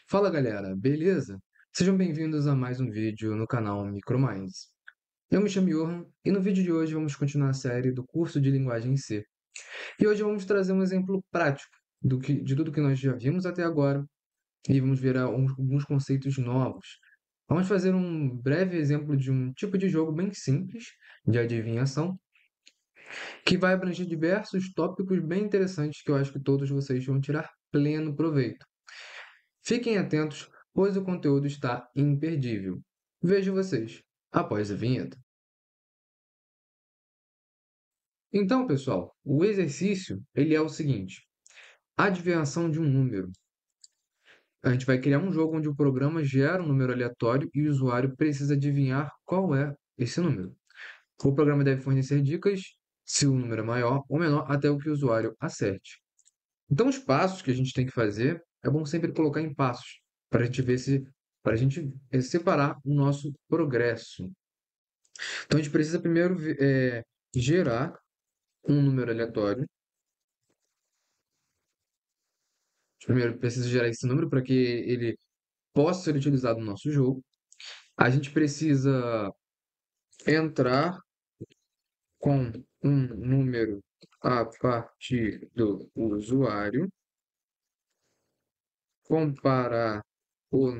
Fala galera, beleza? Sejam bem-vindos a mais um vídeo no canal Microminds. Eu me chamo Johan e no vídeo de hoje vamos continuar a série do curso de linguagem C. E hoje vamos trazer um exemplo prático de tudo que nós já vimos até agora e vamos ver alguns conceitos novos. Vamos fazer um breve exemplo de um tipo de jogo bem simples de adivinhação que vai abranger diversos tópicos bem interessantes que eu acho que todos vocês vão tirar pleno proveito. Fiquem atentos, pois o conteúdo está imperdível. Vejo vocês após a vinheta. Então, pessoal, o exercício ele é o seguinte: adivinhação de um número. A gente vai criar um jogo onde o programa gera um número aleatório e o usuário precisa adivinhar qual é esse número. O programa deve fornecer dicas se o número é maior ou menor até o que o usuário acerte. Então, os passos que a gente tem que fazer é bom sempre colocar em passos para a gente ver se para a gente separar o nosso progresso. Então, a gente precisa primeiro gerar um número aleatório. A gente primeiro precisa gerar esse número para que ele possa ser utilizado no nosso jogo. A gente precisa entrar com um número a partir do usuário, comparar o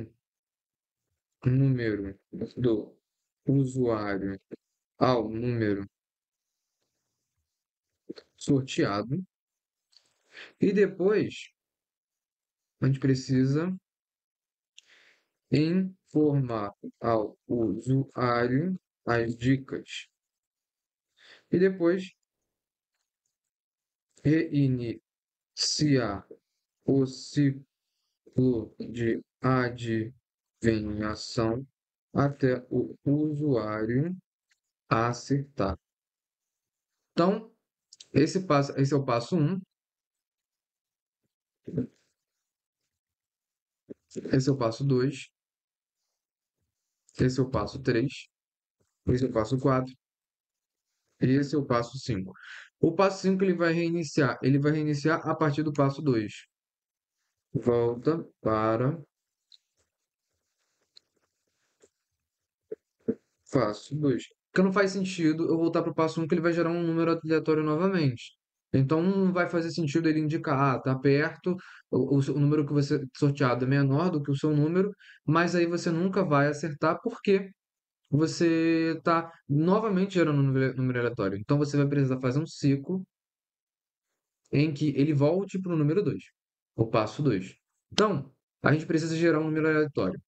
número do usuário ao número sorteado, e depois a gente precisa informar ao usuário as dicas e depois reiniciar o ciclo de adivinhação até o usuário acertar. Então, esse é o passo um, esse é o passo 2, esse é o passo 3, esse é o passo 4, e esse é o passo 5. O passo 5 ele vai reiniciar a partir do passo 2. Volta para passo 2. Porque não faz sentido eu voltar para o passo um que ele vai gerar um número aleatório novamente. Então não vai fazer sentido ele indicar, tá perto, o número que você sorteado é menor do que o seu número, mas aí você nunca vai acertar porque você está novamente gerando um número aleatório. Então você vai precisar fazer um ciclo em que ele volte para o número 2, o passo 2. Então, a gente precisa gerar um número aleatório.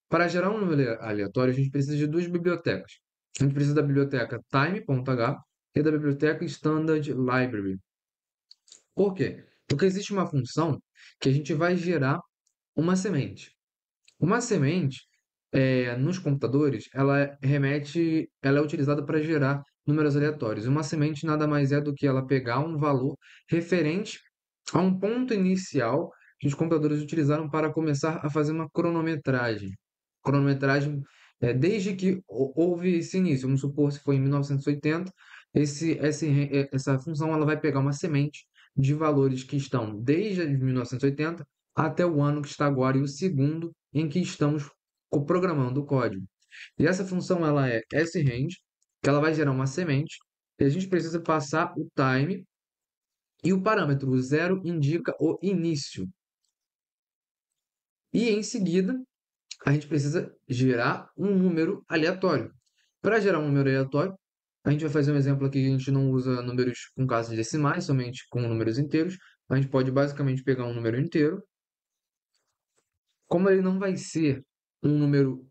Para gerar um número aleatório, a gente precisa de duas bibliotecas. A gente precisa da biblioteca time.h e da biblioteca standard library. Por quê? Porque existe uma função que a gente vai gerar uma semente. Uma semente, nos computadores, ela é utilizada para gerar números aleatórios. Uma semente nada mais é do que ela pegar um valor referente a um ponto inicial que os computadores utilizaram para começar a fazer uma cronometragem. Cronometragem, desde que houve esse início, vamos supor se foi em 1980, essa função ela vai pegar uma semente de valores que estão desde 1980 até o ano que está agora e o segundo em que estamos programando o código. E essa função ela é sRange, que ela vai gerar uma semente, e a gente precisa passar o time e o parâmetro, o zero indica o início. E em seguida, a gente precisa gerar um número aleatório. Para gerar um número aleatório, a gente vai fazer um exemplo aqui, a gente não usa números com casas decimais, somente com números inteiros. A gente pode basicamente pegar um número inteiro. Como ele não vai ser um número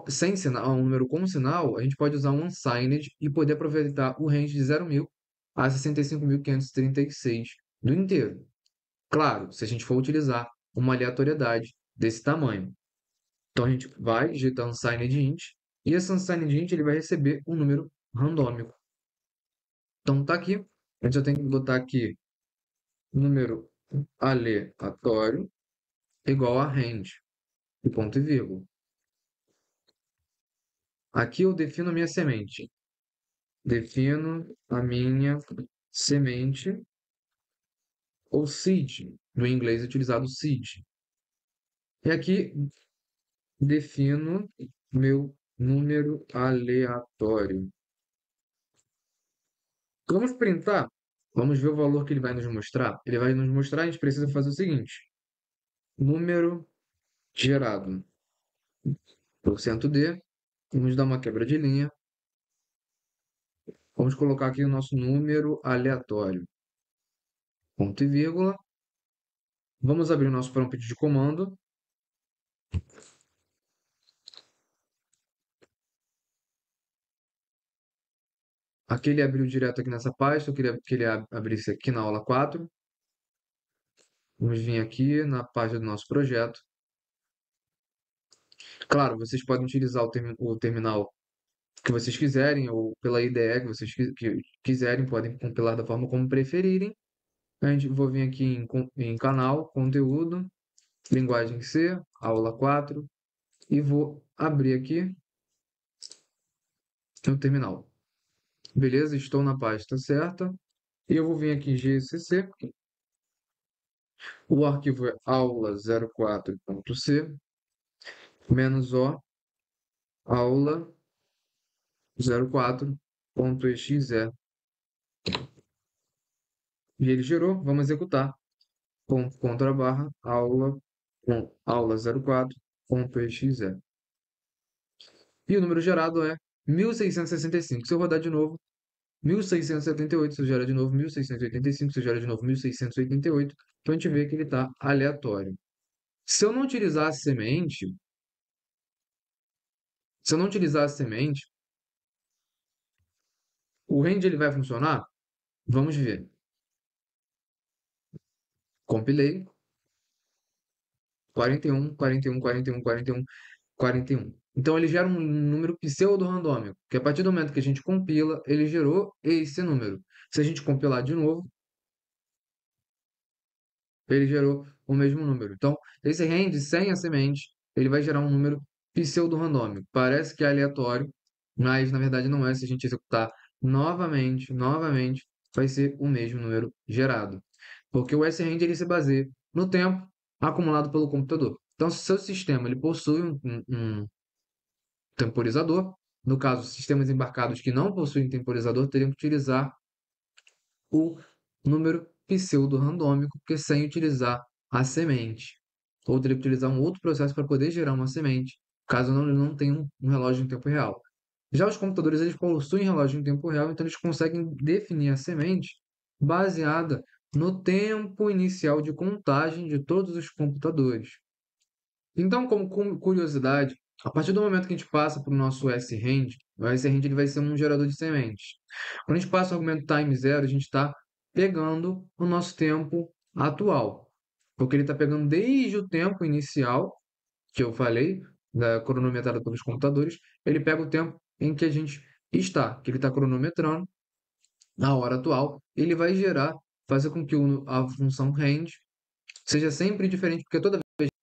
sem sinal, um número com sinal, a gente pode usar um unsigned e poder aproveitar o range de 0.000 a 65.536 do inteiro. Claro, se a gente for utilizar uma aleatoriedade desse tamanho. Então a gente vai digitar unsigned int e esse unsigned int ele vai receber um número randômico. Então tá aqui, a gente já tem que botar aqui número aleatório igual a range e ponto e vírgula. Aqui eu defino a minha semente. Defino a minha semente ou seed. No inglês é utilizado seed. E aqui defino meu número aleatório. Vamos printar, vamos ver o valor que ele vai nos mostrar. Ele vai nos mostrar, a gente precisa fazer o seguinte: número gerado, porcento %d, vamos dar uma quebra de linha, vamos colocar aqui o nosso número aleatório, ponto e vírgula. Vamos abrir o nosso prompt de comando. Aqui ele abriu direto aqui nessa pasta, eu queria que ele abrisse aqui na aula 4. Vamos vir aqui na página do nosso projeto. Claro, vocês podem utilizar o terminal que vocês quiserem, ou pela IDE que vocês quiserem, podem compilar da forma como preferirem. Vou vir aqui em canal, conteúdo, linguagem C, aula 4, e vou abrir aqui o terminal. Beleza, estou na pasta certa. E eu vou vir aqui em GCC, o arquivo é aula04.c, menos O, aula04.exe. E ele gerou, vamos executar. Contra barra aula04.exe. E o número gerado é 1665. Se eu rodar de novo, 1678, se eu gera de novo 1685, se eu gera de novo 1688. Então a gente vê que ele está aleatório. Se eu não utilizar a semente, se eu não utilizar a semente, o range ele vai funcionar? Vamos ver. Compilei. 41, 41, 41, 41, 41. Então ele gera um número pseudo-randômico, que a partir do momento que a gente compila, ele gerou esse número. Se a gente compilar de novo, ele gerou o mesmo número. Então, esse range sem a semente, ele vai gerar um número pseudo-randômico. Parece que é aleatório, mas na verdade não é. Se a gente executar novamente, vai ser o mesmo número gerado. Porque o sRange ele se baseia no tempo acumulado pelo computador. Então, se o seu sistema ele possui um temporizador, no caso, sistemas embarcados que não possuem temporizador teriam que utilizar o número pseudo-randômico, porque sem utilizar a semente. Ou teria que utilizar um outro processo para poder gerar uma semente, caso não tenha um relógio em tempo real. Já os computadores eles possuem relógio em tempo real, então eles conseguem definir a semente baseada no tempo inicial de contagem de todos os computadores. Então, como curiosidade, a partir do momento que a gente passa para o nosso sRange, o sRange ele vai ser um gerador de sementes. Quando a gente passa o argumento time zero, a gente está pegando o nosso tempo atual, porque ele está pegando desde o tempo inicial, que eu falei, da cronometrada pelos computadores, ele pega o tempo em que a gente está, que ele está cronometrando na hora atual, ele vai gerar, fazer com que a função range seja sempre diferente, porque toda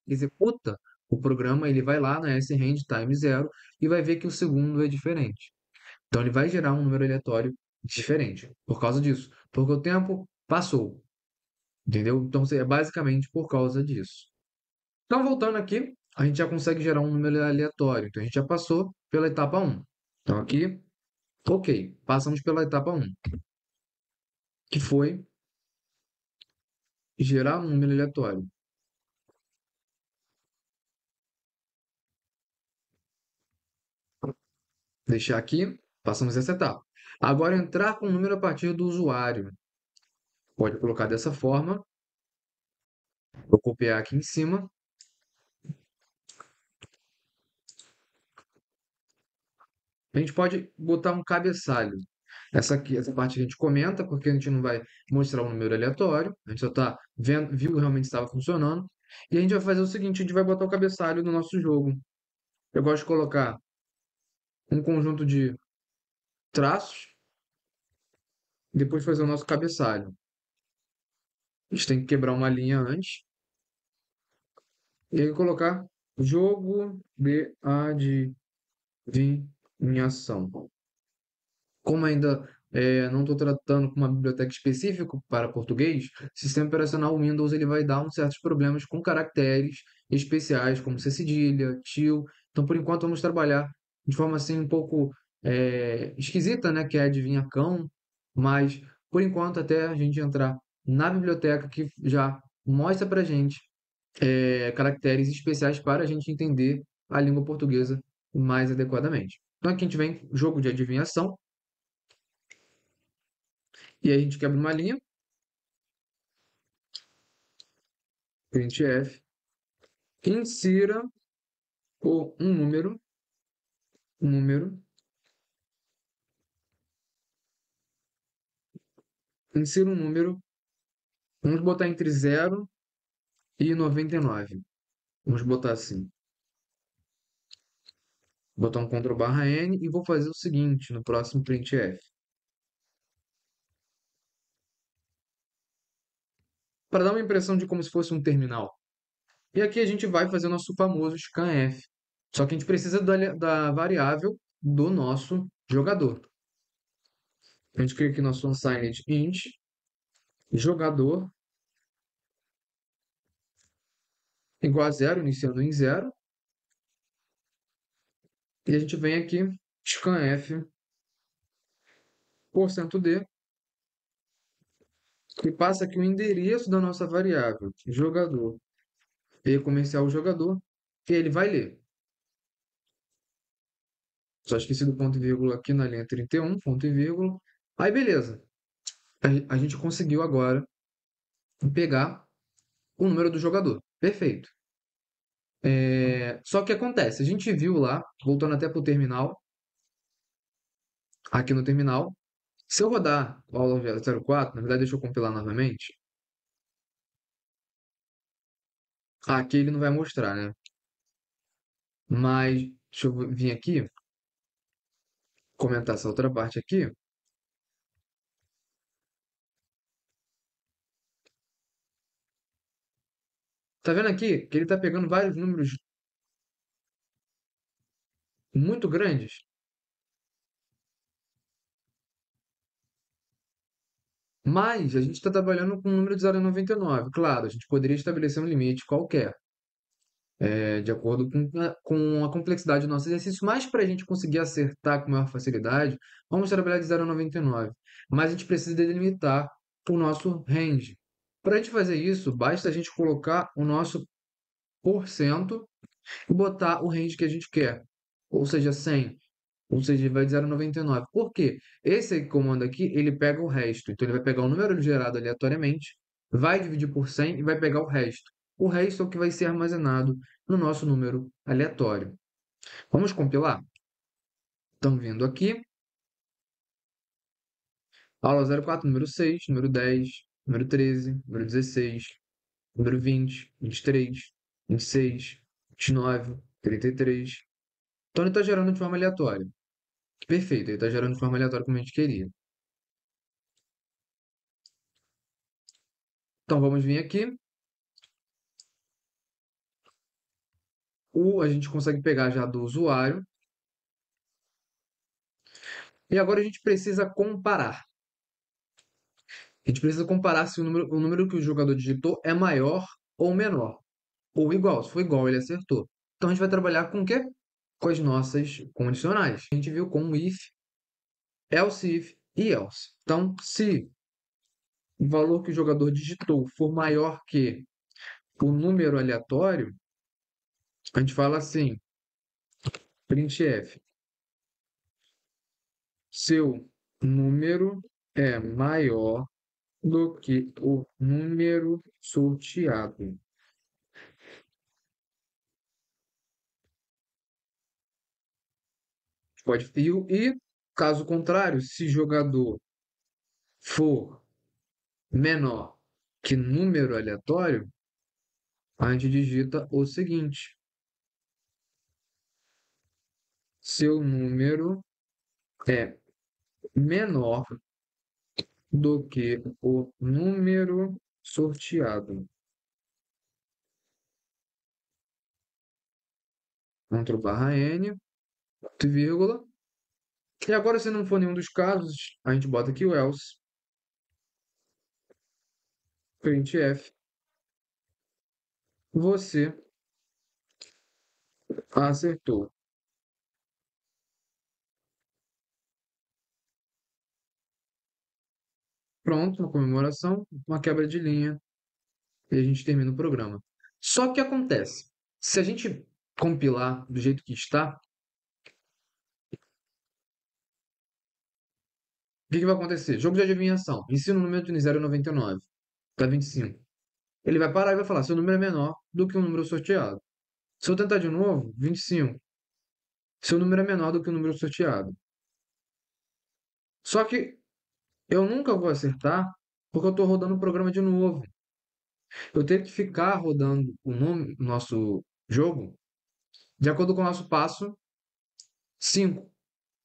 executa o programa, ele vai lá na sRange time zero e vai ver que o segundo é diferente. Então ele vai gerar um número aleatório diferente por causa disso, porque o tempo passou, entendeu? Então é basicamente por causa disso. Então voltando aqui, a gente já consegue gerar um número aleatório. Então a gente já passou pela etapa um. Então aqui, ok, passamos pela etapa um, que foi gerar um número aleatório. Deixar aqui, passamos essa etapa. Agora entrar com o número a partir do usuário. Pode colocar dessa forma. Vou copiar aqui em cima. A gente pode botar um cabeçalho. Essa parte a gente comenta, porque a gente não vai mostrar um número aleatório. A gente só está vendo, viu que realmente estava funcionando. E a gente vai fazer o seguinte, a gente vai botar o cabeçalho no nosso jogo. Eu gosto de colocar um conjunto de traços, depois fazer o nosso cabeçalho. A gente tem que quebrar uma linha antes. E aí colocar jogo de adivinhação. Como ainda não estou tratando com uma biblioteca específica para português, o sistema operacional Windows ele vai dar uns certos problemas com caracteres especiais, como C cedilha, tio. Então, por enquanto, vamos trabalhar de forma assim um pouco esquisita, né? Que é adivinha cão, mas por enquanto, até a gente entrar na biblioteca que já mostra para gente caracteres especiais para a gente entender a língua portuguesa mais adequadamente. Então aqui a gente vem jogo de adivinhação, e aí a gente quebra uma linha, printf, insira um número, insira um número, vamos botar entre 0 e 99. Vamos botar assim, botar um Ctrl barra N e vou fazer o seguinte no próximo printf. Para dar uma impressão de como se fosse um terminal. E aqui a gente vai fazer o nosso famoso scanf. Só que a gente precisa da variável do nosso jogador. A gente cria aqui nosso unsigned int, jogador, igual a zero, iniciando em zero. E a gente vem aqui, scanf, %d, e passa aqui o endereço da nossa variável, jogador, e comercial jogador, que ele vai ler. Só esqueci do ponto e vírgula aqui na linha 31, ponto e vírgula. Aí, beleza. A gente conseguiu agora pegar o número do jogador. Perfeito. Só que acontece, a gente viu lá, voltando até para o terminal, aqui no terminal, se eu rodar o aula 04, na verdade deixa eu compilar novamente, aqui ele não vai mostrar, né? Mas deixa eu vir aqui, comentar essa outra parte aqui. Tá vendo aqui que ele tá pegando vários números muito grandes? Mas a gente está trabalhando com um número de 0,99. Claro, a gente poderia estabelecer um limite qualquer, de acordo com a complexidade do nosso exercício, mas para a gente conseguir acertar com maior facilidade, vamos trabalhar de 0,99. Mas a gente precisa delimitar o nosso range. Para a gente fazer isso, basta a gente colocar o nosso porcento e botar o range que a gente quer, ou seja, 100. Ou seja, vai de 0,99. Por quê? Esse comando aqui, ele pega o resto. Então, ele vai pegar o número gerado aleatoriamente, vai dividir por 100 e vai pegar o resto. O resto é o que vai ser armazenado no nosso número aleatório. Vamos compilar? Estão vendo aqui. Aula 04, número 6, número 10, número 13, número 16, número 20, 23, 26, 29, 33. Então, ele está gerando de forma aleatória. Perfeito, ele está gerando de forma aleatória como a gente queria. Então, vamos vir aqui. A gente consegue pegar já do usuário. E agora a gente precisa comparar. A gente precisa comparar se o número que o jogador digitou é maior ou menor. Ou igual. Se for igual, ele acertou. Então a gente vai trabalhar com o quê? Com as nossas condicionais. A gente viu com if, else if e else. Então, se o valor que o jogador digitou for maior que o número aleatório, a gente fala assim, printf, seu número é maior do que o número sorteado. Caso contrário, se jogador for menor que número aleatório, a gente digita o seguinte: seu número é menor do que o número sorteado. Ctrl barra N, vírgula. E agora, se não for nenhum dos casos, a gente bota aqui o else, printf, você acertou. Pronto, uma comemoração, uma quebra de linha, e a gente termina o programa. Só que acontece, se a gente compilar do jeito que está, o que que vai acontecer? Jogo de adivinhação. Ensina o número de 0,99 para 25. Ele vai parar e vai falar: seu número é menor do que o número sorteado. Se eu tentar de novo, 25. Seu número é menor do que o número sorteado. Só que eu nunca vou acertar porque eu estou rodando o programa de novo. Eu tenho que ficar rodando o nosso jogo de acordo com o nosso passo 5.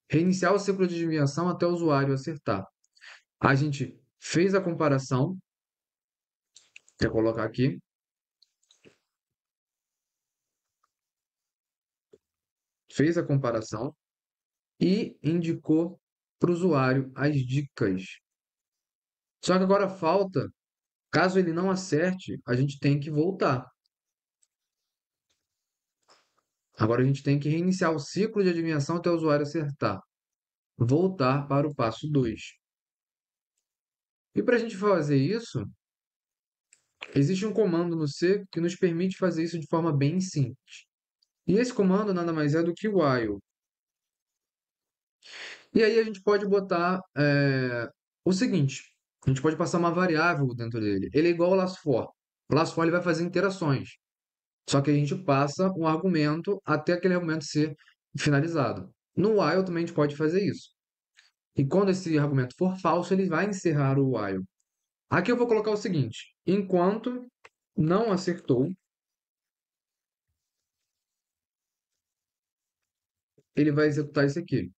Reiniciar o ciclo de adivinhação até o usuário acertar. A gente fez a comparação, quer colocar aqui, fez a comparação e indicou para o usuário as dicas. Só que agora falta, caso ele não acerte, a gente tem que voltar. Agora a gente tem que reiniciar o ciclo de adivinhação até o usuário acertar. Voltar para o passo 2. E para a gente fazer isso, existe um comando no C que nos permite fazer isso de forma bem simples. E esse comando nada mais é do que o while. E aí a gente pode botar o seguinte: a gente pode passar uma variável dentro dele. Ele é igual ao last for. O last for ele vai fazer interações. Só que a gente passa um argumento até aquele argumento ser finalizado. No while também a gente pode fazer isso. E quando esse argumento for falso, ele vai encerrar o while. Aqui eu vou colocar o seguinte: enquanto não acertou, ele vai executar isso aqui.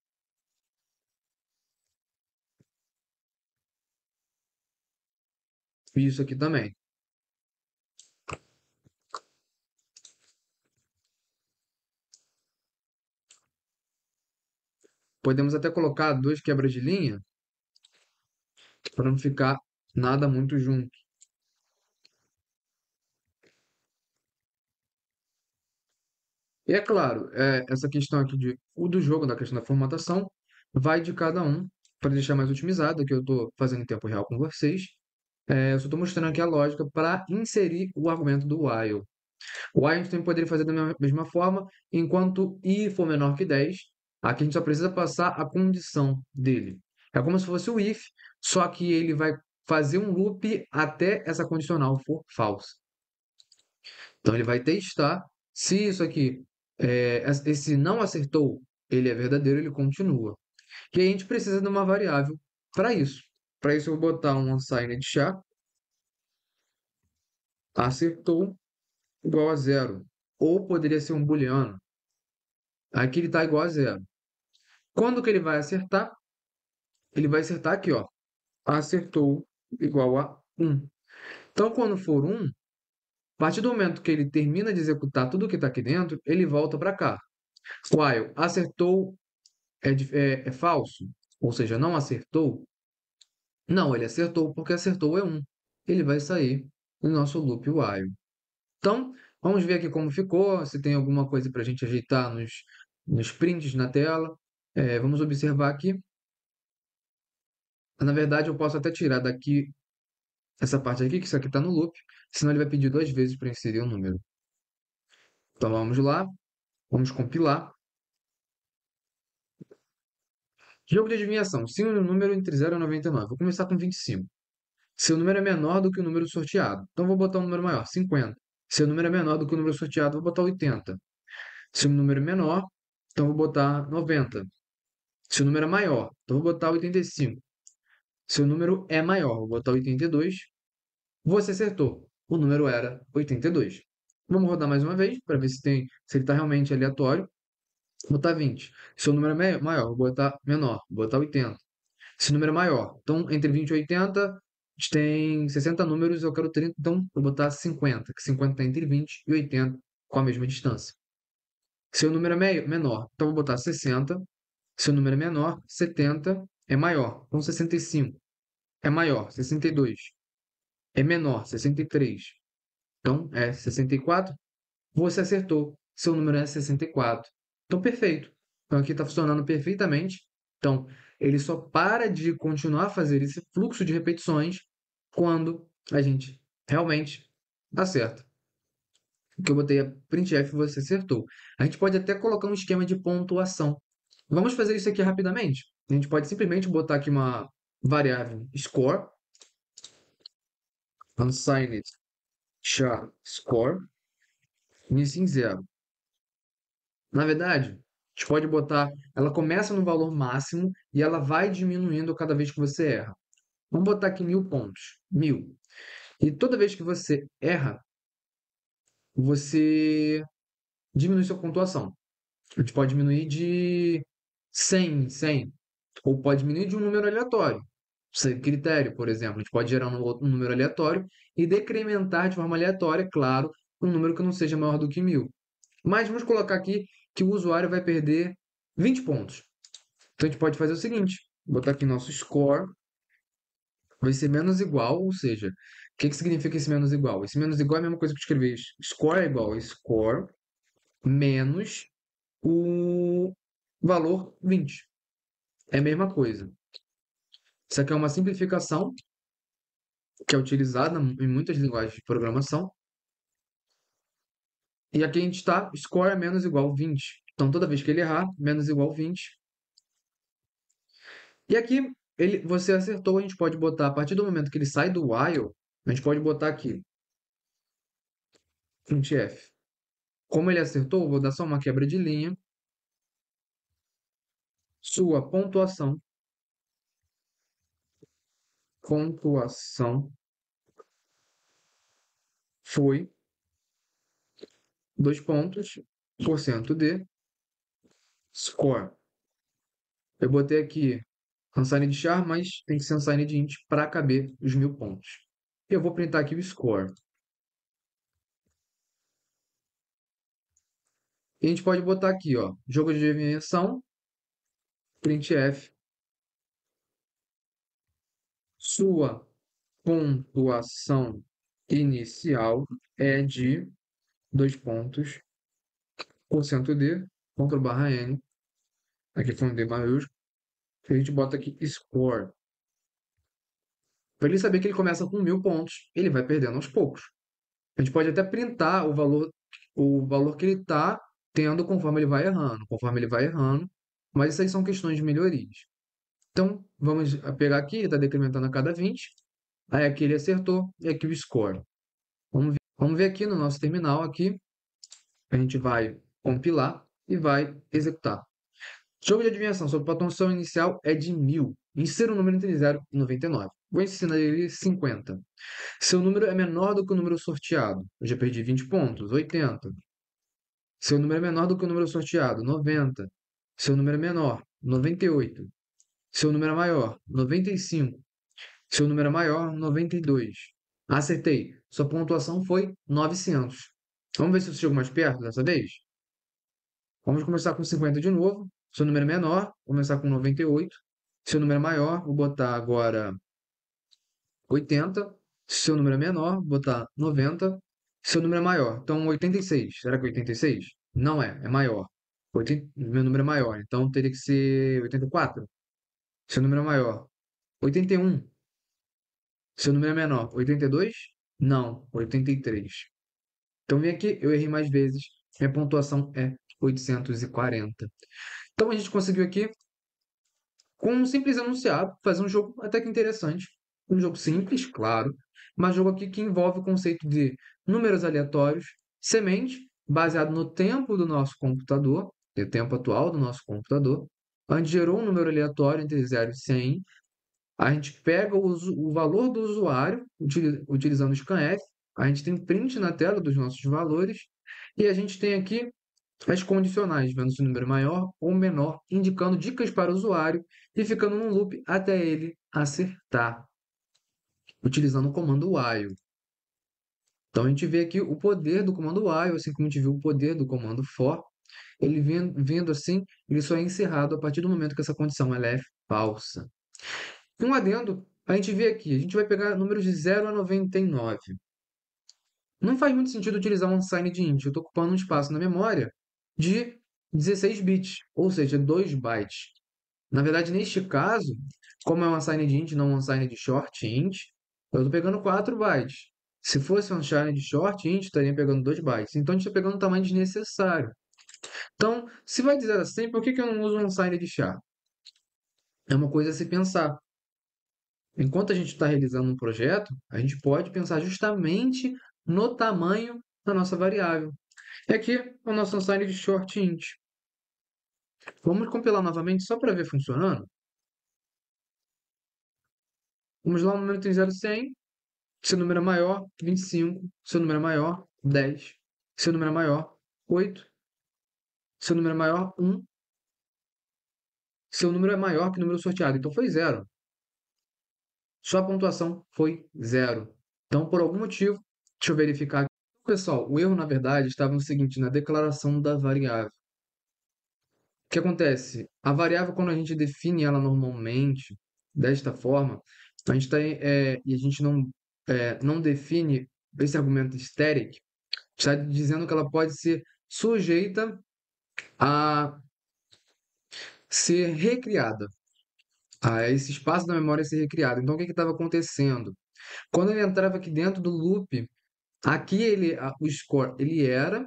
E isso aqui também. Podemos até colocar duas quebras de linha para não ficar nada muito junto. E é claro, essa questão aqui o do jogo, da questão da formatação, vai de cada um para deixar mais otimizado, que eu estou fazendo em tempo real com vocês. Eu só estou mostrando aqui a lógica para inserir o argumento do while. O while a gente também poderia fazer da mesma forma, enquanto i for menor que 10, aqui a gente só precisa passar a condição dele. É como se fosse o if, só que ele vai fazer um loop até essa condicional for false. Então ele vai testar se isso aqui, esse não acertou, ele é verdadeiro, ele continua. E aí a gente precisa de uma variável para isso. Para isso eu vou botar um unsigned char, acertou igual a zero. Ou poderia ser um booleano. Aqui ele está igual a zero. Quando que ele vai acertar? Ele vai acertar aqui, ó. Acertou igual a um. Então, quando for um, a partir do momento que ele termina de executar tudo que está aqui dentro, ele volta para cá. While acertou é falso, ou seja, não acertou. Não, ele acertou porque acertou é um. Ele vai sair no nosso loop while. Então, vamos ver aqui como ficou, se tem alguma coisa para a gente ajeitar nos prints na tela. Vamos observar aqui. Na verdade, eu posso até tirar daqui essa parte aqui, que isso aqui está no loop, senão ele vai pedir duas vezes para inserir o número. Então vamos lá, vamos compilar. Jogo de adivinhação. Sim, um número entre 0 e 99. Vou começar com 25. Seu número é menor do que o número sorteado. Então vou botar um número maior, 50. Seu número é menor do que o número sorteado, vou botar 80. Se o número é menor, então vou botar 90. Se o número é maior, então vou botar 85. Se o número é maior, vou botar 82. Você acertou. O número era 82. Vamos rodar mais uma vez para ver se ele está realmente aleatório. Vou botar 20. Se o número é maior, vou botar menor, vou botar 80. Se o número é maior, então entre 20 e 80, a gente tem 60 números, eu quero 30, então vou botar 50, que 50 está entre 20 e 80 com a mesma distância. Se o número é menor, então vou botar 60. Seu número é menor, 70 é maior. Então, 65 é maior, 62 é menor, 63. Então, é 64. Você acertou. Seu número é 64. Então, perfeito. Então, aqui está funcionando perfeitamente. Então, ele só para de continuar a fazer esse fluxo de repetições quando a gente realmente acerta. O que eu botei a printf, você acertou. A gente pode até colocar um esquema de pontuação. Vamos fazer isso aqui rapidamente. A gente pode simplesmente botar aqui uma variável score, unsigned char score, inicia em zero. Na verdade, a gente pode botar, ela começa no valor máximo e ela vai diminuindo cada vez que você erra. Vamos botar aqui 1.000 pontos. 1.000. E toda vez que você erra, você diminui sua pontuação. A gente pode diminuir de 100 em 100, ou pode diminuir de um número aleatório. Sem critério, por exemplo. A gente pode gerar um outro número aleatório e decrementar de forma aleatória, claro, um número que não seja maior do que 1.000. Mas vamos colocar aqui que o usuário vai perder 20 pontos. Então a gente pode fazer o seguinte: botar aqui nosso score vai ser menos igual, ou seja, o que significa esse menos igual? Esse menos igual é a mesma coisa que escrever score é igual a score menos o valor 20. É a mesma coisa. Isso aqui é uma simplificação que é utilizada em muitas linguagens de programação. E aqui a gente está, score é menos igual a 20. Então, toda vez que ele errar, menos igual a 20. E aqui, você acertou, a gente pode botar, a partir do momento que ele sai do while, a gente pode botar aqui, printf. Como ele acertou, vou dar só uma quebra de linha. Sua pontuação foi 2 pontos, por cento de score. Eu botei aqui unsigned char, mas tem que ser unsigned int para caber os 1.000 pontos. E eu vou printar aqui o score. E a gente pode botar aqui, ó, jogo de adivinhação, printf, sua pontuação inicial é de 2 pontos, por cento de, Ctrl barra N, aqui foi um D maiúsculo, a gente bota aqui score. Para ele saber que ele começa com 1.000 pontos, ele vai perdendo aos poucos. A gente pode até printar o valor que ele está tendo conforme ele vai errando, mas isso aí são questões de melhorias. Então, vamos pegar aqui, ele está decrementando a cada 20, aí aqui ele acertou, e aqui o score. Vamos ver aqui no nosso terminal, aqui, a gente vai compilar e vai executar. Jogo de adivinhação, sua pontuação inicial é de 1.000. Insira um número entre 0 e 99. Vou ensinar ele 50. Seu número é menor do que o número sorteado. Eu já perdi 20 pontos, 80. Seu número é menor do que o número sorteado, 90. Seu número é menor, 98. Seu número é maior, 95. Seu número é maior, 92. Acertei. Sua pontuação foi 900. Vamos ver se você chegou mais perto dessa vez? Vamos começar com 50 de novo. Seu número é menor, vou começar com 98. Seu número é maior, vou botar agora 80. Seu número é menor, vou botar 90. Seu número é maior, então 86. Será que é 86? Não é, é maior. Meu número é maior, então teria que ser 84. Seu número é maior, 81. Seu número é menor, 82? Não, 83. Então vem aqui, eu errei mais vezes. Minha pontuação é 840. Então a gente conseguiu aqui, com um simples enunciado, fazer um jogo até que interessante. Um jogo simples, claro, mas jogo aqui que envolve o conceito de números aleatórios, semente, baseado no tempo do nosso computador, o tempo atual do nosso computador. A gente gerou um número aleatório entre 0 e 100. A gente pega o valor do usuário, utilizando o scanf. A gente tem print na tela dos nossos valores. E a gente tem aqui as condicionais, vendo se o número é maior ou menor, indicando dicas para o usuário e ficando num loop até ele acertar, utilizando o comando while. Então a gente vê aqui o poder do comando while, assim como a gente viu o poder do comando for. Vendo assim, ele só é encerrado a partir do momento que essa condição ela é falsa. E um adendo, a gente vê aqui, a gente vai pegar números de 0 a 99. Não faz muito sentido utilizar um unsigned int. Eu estou ocupando um espaço na memória de 16 bits, ou seja, 2 bytes. Na verdade, neste caso, como é um unsigned int, não um unsigned short int, eu estou pegando 4 bytes. Se fosse um unsigned short int, estaria pegando 2 bytes. Então, a gente está pegando um tamanho desnecessário. Então, se vai dizer assim, por que eu não uso um unsigned char? É uma coisa a se pensar. Enquanto a gente está realizando um projeto, a gente pode pensar justamente no tamanho da nossa variável. E aqui é o nosso unsigned short int. Vamos compilar novamente só para ver funcionando. Vamos lá, o número tem 0 a 100. Seu número é maior, 25. Seu número é maior, 10. Seu número é maior, 8. Seu número é maior, 1. Seu número é maior que o número sorteado, então foi 0. Sua pontuação foi 0. Então, por algum motivo, deixa eu verificar aqui. Pessoal, o erro, na verdade, estava no seguinte, na declaração da variável. O que acontece? A variável, quando a gente define ela normalmente, desta forma, a gente e a gente não define esse argumento static, está dizendo que ela pode ser sujeita a ser recriada, a esse espaço da memória ser recriado. Então, o que estava acontecendo? Quando ele entrava aqui dentro do loop, aqui o score ele era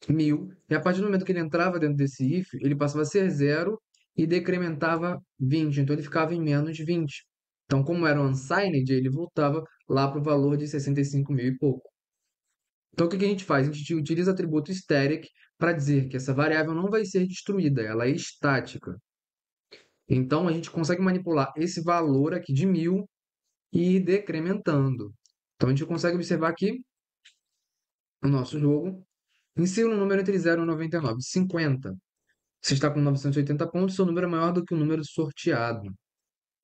1000, e a partir do momento que ele entrava dentro desse if, ele passava a ser 0 e decrementava 20, então ele ficava em menos 20. Então, como era um unsigned, ele voltava lá para o valor de 65 mil e pouco. Então, o que a gente faz? A gente utiliza o atributo static para dizer que essa variável não vai ser destruída, ela é estática. Então, a gente consegue manipular esse valor aqui de 1000 e ir decrementando. Então, a gente consegue observar aqui no nosso jogo, insira um número entre 0 e 99, 50. Você está com 980 pontos, seu número é maior do que o número sorteado.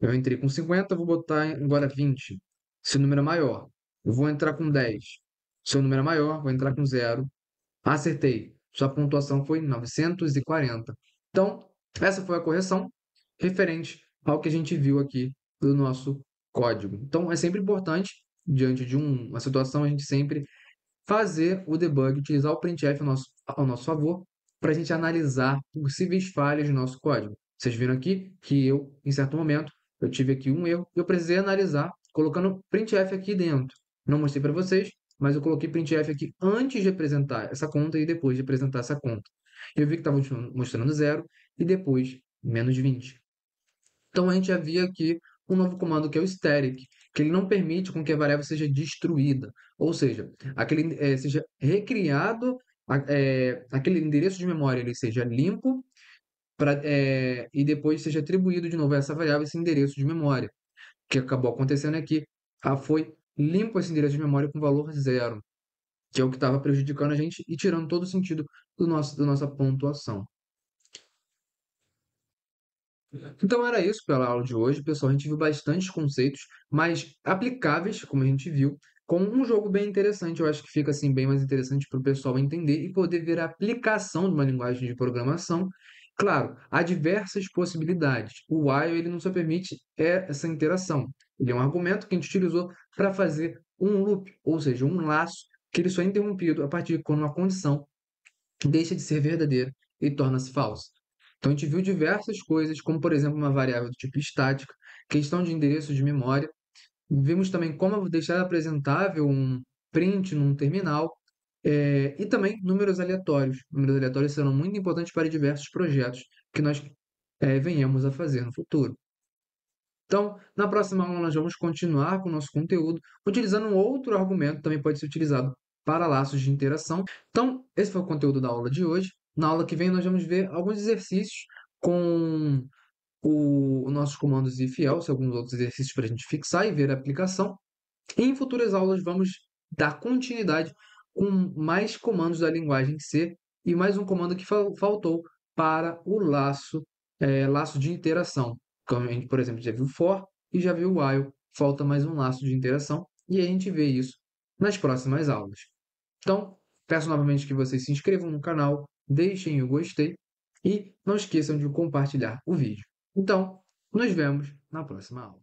Eu entrei com 50, vou botar agora 20. Seu número é maior. Eu vou entrar com 10. Seu número é maior, vou entrar com 0. Acertei. Sua pontuação foi 940. Então, essa foi a correção referente ao que a gente viu aqui do nosso código. Então, é sempre importante, diante de uma situação, a gente sempre fazer o debug, utilizar o printf ao nosso favor, para a gente analisar possíveis falhas no nosso código. Vocês viram aqui que eu, em certo momento, eu tive aqui um erro e eu precisei analisar colocando printf aqui dentro. Não mostrei para vocês, mas eu coloquei printf aqui antes de apresentar essa conta e depois de apresentar essa conta. Eu vi que estava mostrando 0 e depois menos 20. Então, a gente já via aqui um novo comando que é o static, que ele não permite com que a variável seja destruída, ou seja, seja recriado, aquele endereço de memória ele seja limpo e depois seja atribuído de novo a essa variável esse endereço de memória. O que acabou acontecendo é que foi limpo esse endereço de memória com valor 0, que é o que estava prejudicando a gente e tirando todo o sentido da nossa pontuação. Então era isso pela aula de hoje, pessoal. A gente viu bastantes conceitos, mas aplicáveis, como a gente viu, com um jogo bem interessante. Eu acho que fica assim bem mais interessante para o pessoal entender e poder ver a aplicação de uma linguagem de programação. Claro, há diversas possibilidades. O while ele não só permite essa interação. Ele é um argumento que a gente utilizou para fazer um loop, ou seja, um laço que ele só é interrompido a partir de quando uma condição deixa de ser verdadeira e torna-se falsa. Então, a gente viu diversas coisas, como, por exemplo, uma variável do tipo estática, questão de endereço de memória. Vimos também como deixar apresentável um print num terminal, e também números aleatórios. Números aleatórios serão muito importantes para diversos projetos que nós venhamos a fazer no futuro. Então, na próxima aula, nós vamos continuar com o nosso conteúdo, utilizando um outro argumento que também pode ser utilizado para laços de interação. Então, esse foi o conteúdo da aula de hoje. Na aula que vem, nós vamos ver alguns exercícios com os nossos comandos if else, alguns outros exercícios para a gente fixar e ver a aplicação. E em futuras aulas, vamos dar continuidade com mais comandos da linguagem C e mais um comando que faltou para o laço de interação. Como a gente, por exemplo, já viu for e já viu while, falta mais um laço de interação e a gente vê isso nas próximas aulas. Então, peço novamente que vocês se inscrevam no canal, deixem o gostei e não esqueçam de compartilhar o vídeo. Então, nos vemos na próxima aula.